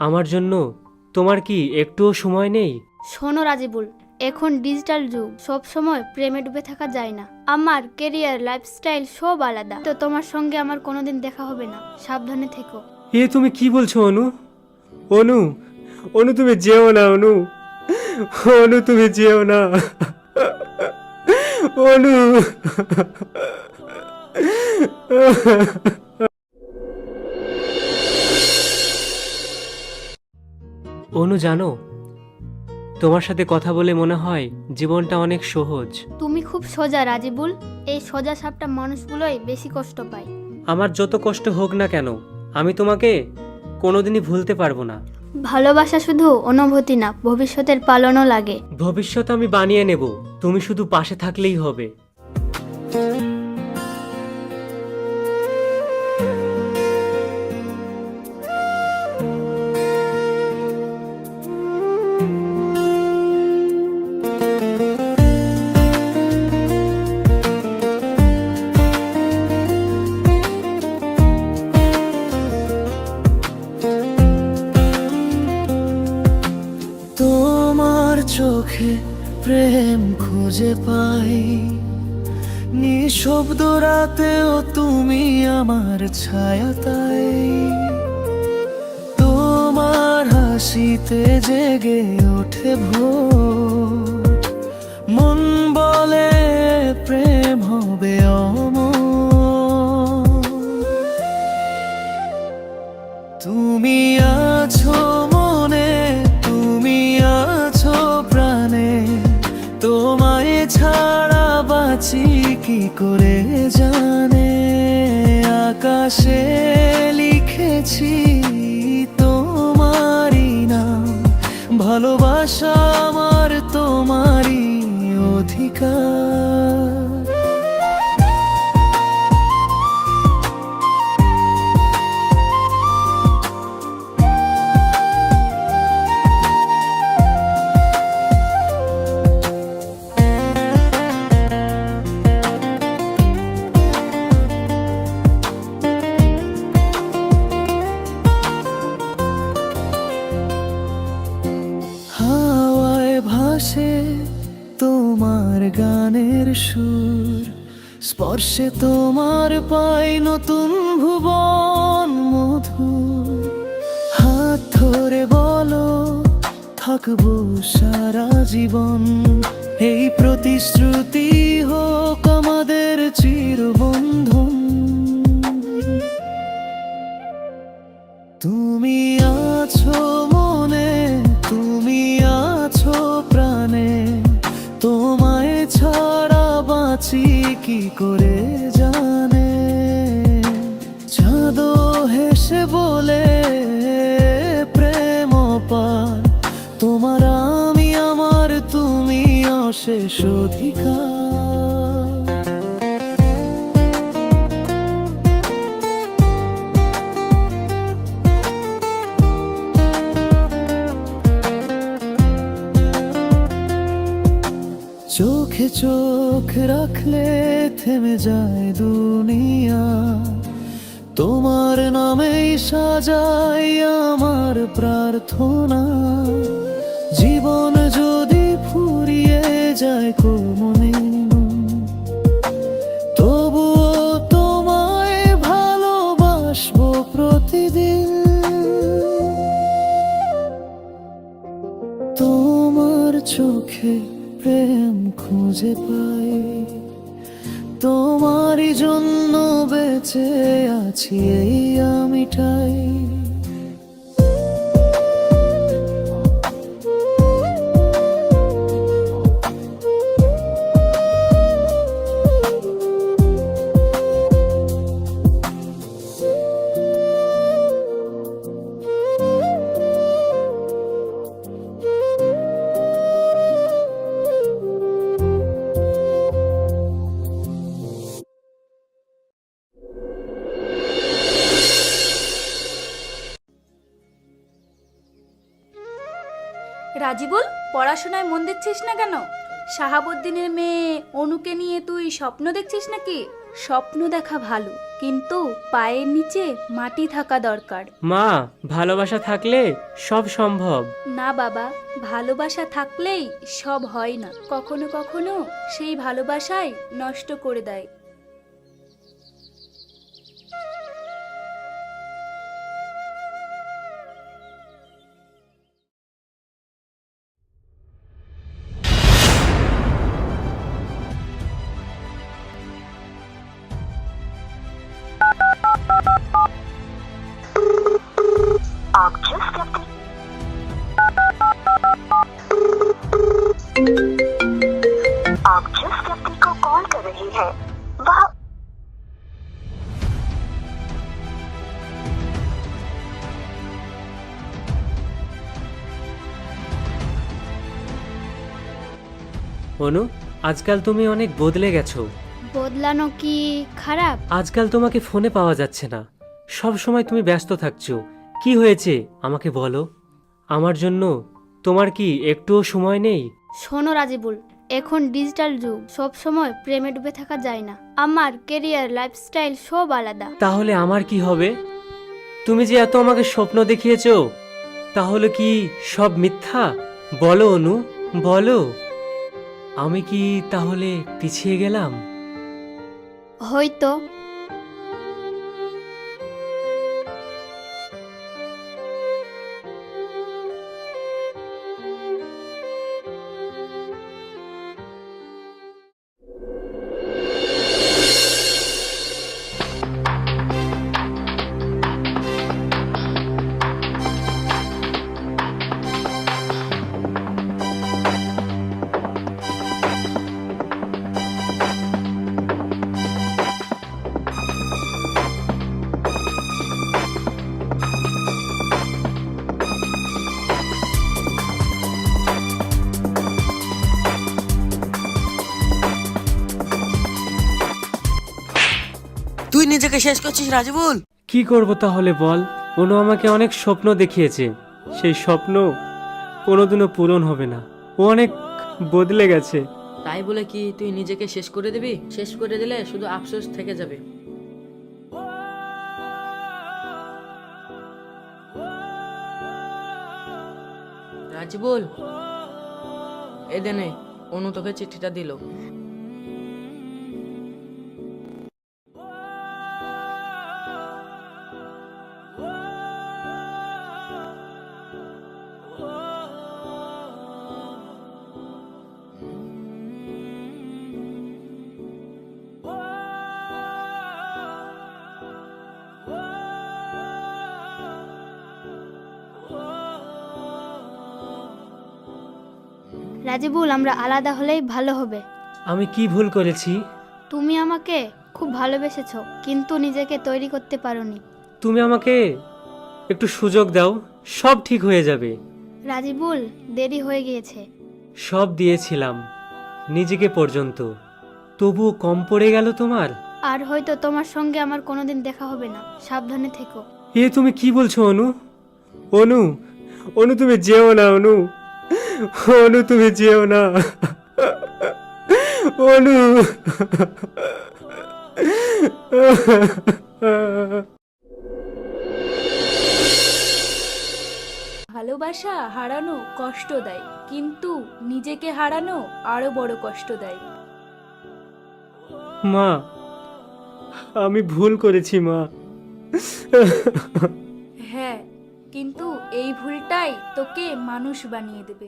আমার জন্য তোমার কি একটুও সময় নেই? শোনো রাজিবুল, এখন ডিজিটাল যুগ, সব সময় প্রেমে ডুবে থাকা যায় না। আমার কেরিয়ার, লাইফস্টাইল সব আলাদা, তো তোমার সঙ্গে আমার কোনোদিন দেখা হবে না, সাবধানে থেকো। তুমি কি বলছো অনু? অনু, অনু তুমি যেও না অনু। অনু তুমি যেও না। অনু। অনু জানো, তোমার সাথে কথা বলে মনে হয় জীবনটা অনেক সহজ। তুমি খুব সোজা রাজিবুল, এই সোজা সাপটা মানুষগুলোই বেশি কষ্ট পায়। আমার যত কষ্ট হোক না কেন, আমি তোমাকে কোনোদিনই ভুলতে পারবো না। ভালোবাসা শুধু অনুভূতি না, ভবিষ্যতের পালনও লাগে। ভবিষ্যৎ আমি বানিয়ে নেব, তুমি শুধু পাশে থাকলেই হবে। তোমার চোখে প্রেম খুঁজে পাই, নিঃশব্দ রাতেও তুমি আমার ছায়া, তাই তোমার হাসিতে জেগে ওঠে ভোর, মন বলে প্রেম হবে অমর। তুমি আছো মনে, তুমি আছো প্রাণে, তোমায় ছাড়া বাঁচি কি করে জানে। আকাশে লিখেছি তোমারই নাম, ভালোবাসা আমার তোমারই অধিকার। হাওয়ায় ভাসে তোমার গানের সুর, স্পর্শে তোমার পাই নতুন ভুবন মধুর। হাত ধরে বলো থাকবো সারা জীবন, এই প্রতিশ্রুতি হোক আমাদের চিরবন্ধন। তুমি আছো মনে, তুমি আছো প্রাণে, তোমায় ছাড়া বাঁচি কি করে জানে। চাঁদো হেসে বলে প্রেম পার, তোমার আমি, আমার তুমি অশেষ অধিকার। চোখে চোখ রাখলে থেমে যায় দুনিয়া, তোমার নামেই সাজাই আমার প্রার্থনা। জীবন যদি ফুরিয়ে যায় কোমলিন, তবুও তোমায় ভালোবাসবো প্রতিদিন। তোমার চোখে প্রেম খুঁজে পাই, তোমারই জন্য বেঁচে আছি এই আমিটাই। রাজিবুল, পড়াশোনায় মন দিচ্ছিস না কেন? শাহাবুদ্দিনের মেয়ে অনুকে নিয়ে তুই স্বপ্ন দেখছিস নাকি? স্বপ্ন দেখা ভালো, কিন্তু পায়ের নিচে মাটি থাকা দরকার। মা, ভালোবাসা থাকলে সব সম্ভব। না বাবা, ভালোবাসা থাকলেই সব হয় না, কখনো কখনো সেই ভালোবাসাই নষ্ট করে দেয়। आप जिस व्यक्ति आप जिस व्यक्ति को कॉल कर रही हैं वह অনু, আজকাল তুমি অনেক বদলে গেছো। বদলানো কি খারাপ? আজকাল তোমাকে ফোনে পাওয়া যাচ্ছে না, সব সময় তুমি ব্যস্ত থাকছো। কি হয়েছে আমাকে বলো। আমার জন্য তোমার কি একটুও সময় নেই? শোনো রাজিবুল, এখন ডিজিটাল যুগ, সব সময় প্রেমে ডুবে থাকা যায় না। আমার কেরিয়ার, লাইফস্টাইল সব আলাদা। তাহলে আমার কি হবে? তুমি যে এত আমাকে স্বপ্ন দেখিয়েছো, তাহলে কি সব মিথ্যা? বলো অনু, বলো। আমি কি তাহলে পিছিয়ে গেলাম? হয়তো। তুই নিজেকে শেষ করছিস রাজিবুল। কি করব তাহলে বল? অনু আমাকে অনেক স্বপ্ন দেখিয়েছে, সেই স্বপ্ন কোনোদিনও পূরণ হবে না। ও অনেক বদলে গেছে। তাই বলে কি তুই নিজেকে শেষ করে দিবি? শেষ করে দিলে শুধু আফসোস থেকে যাবে। রাজিবুল, এ দেনে অনু তোকে চিঠিটা দিল। রাজিবুল, আমরা আলাদা হলেই ভালো হবে। আমি কি ভুল করেছি? তুমি আমাকে খুব ভালোবেসেছো, কিন্তু নিজেকে তৈরি করতে পারোনি। তুমি আমাকে একটু সুযোগ দাও, সব ঠিক হয়ে যাবে। রাজিবুল, দেরি হয়ে গিয়েছে। সব দিয়েছিলাম, নিজেকে পর্যন্ত, তবুও কম পড়ে গেল তোমার। আর হয়তো তোমার সঙ্গে আমার কোনোদিন দেখা হবে না। সাবধানে থেকো। এ তুমি কি বলছো অনু? অনু, অনু তুমি যেও না অনু। অনু তুমি যেও না অনু। ভালোবাসা হারানো কষ্ট দেয়, কিন্তু নিজেকে হারানো আরো বড় কষ্ট দেয়। মা, আমি ভুল করেছি মা। হ্যাঁ, কিন্তু এই ভুলটাই তোকে মানুষ বানিয়ে দেবে।